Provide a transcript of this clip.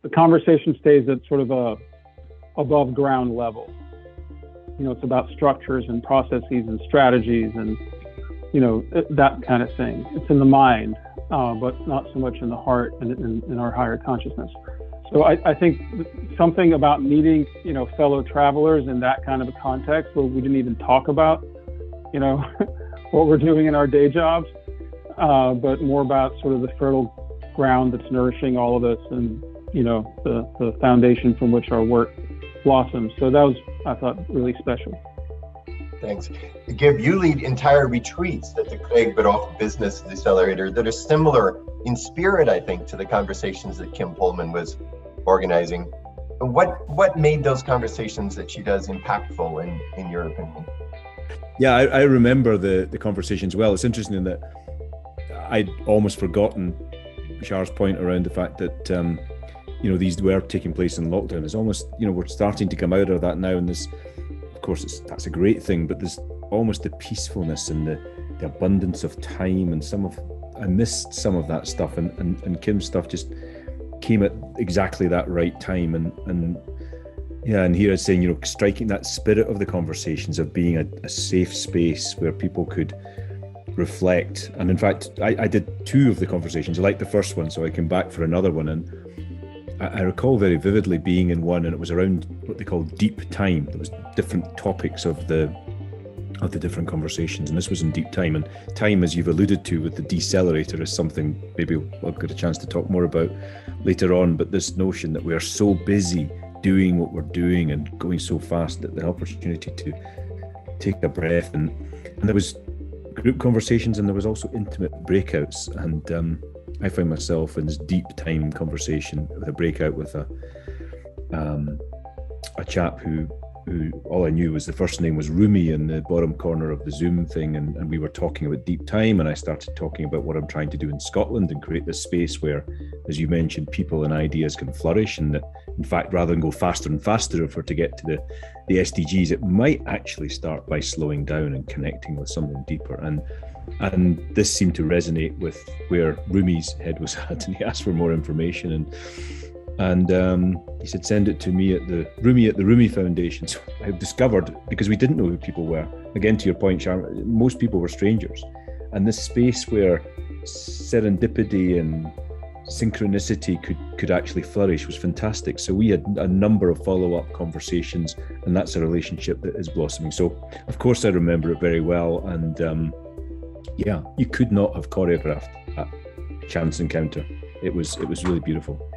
the conversation stays at sort of a above ground level. It's about structures and processes and strategies and, that kind of thing. It's in the mind, but not so much in the heart and in our higher consciousness. So I think something about meeting, fellow travelers in that kind of a context where we didn't even talk about, what we're doing in our day jobs, but more about sort of the fertile ground that's nourishing all of us and, the foundation from which our work blossoms. So that was, I thought, really special. Thanks. Gib, you lead entire retreats at the Craig Bulloch Business Accelerator that are similar in spirit, I think, to the conversations that Kim Pullman was organizing. What made those conversations that she does impactful in your opinion? Yeah, I remember the conversations well. It's interesting in that I'd almost forgotten Char's point around the fact that these were taking place in lockdown. It's almost, we're starting to come out of that now, and this, of course, that's a great thing, but there's almost the peacefulness and the abundance of time, and I missed some of that stuff, and Kim's stuff just came at exactly that right time, and here it's saying, striking that spirit of the conversations of being a safe space where people could reflect. And in fact, I did 2 of the conversations. I liked the first one, so I came back for another one, and I recall very vividly being in one, and it was around what they call deep time. There was different topics of the different conversations, and this was in deep time. And time, as you've alluded to with the decelerator, is something maybe I've got a chance to talk more about later on. But this notion that we are so busy doing what we're doing and going so fast that the opportunity to take a breath, and there was group conversations, and there was also intimate breakouts, and I found myself in this deep time conversation with a breakout with a chap who all I knew was the first name was Rumi in the bottom corner of the Zoom thing, and we were talking about deep time, and I started talking about what I'm trying to do in Scotland and create this space where, as you mentioned, people and ideas can flourish, and that in fact, rather than go faster and faster if we're to get to the SDGs, it might actually start by slowing down and connecting with something deeper. And this seemed to resonate with where Rumi's head was at, and he asked for more information, and he said, send it to me at the Rumi Foundation. So I discovered, because we didn't know who people were, again to your point, Charmian, most people were strangers, and this space where serendipity and synchronicity could actually flourish was fantastic. So we had a number of follow-up conversations, and that's a relationship that is blossoming. So of course I remember it very well, and you could not have choreographed that chance encounter. It was really beautiful.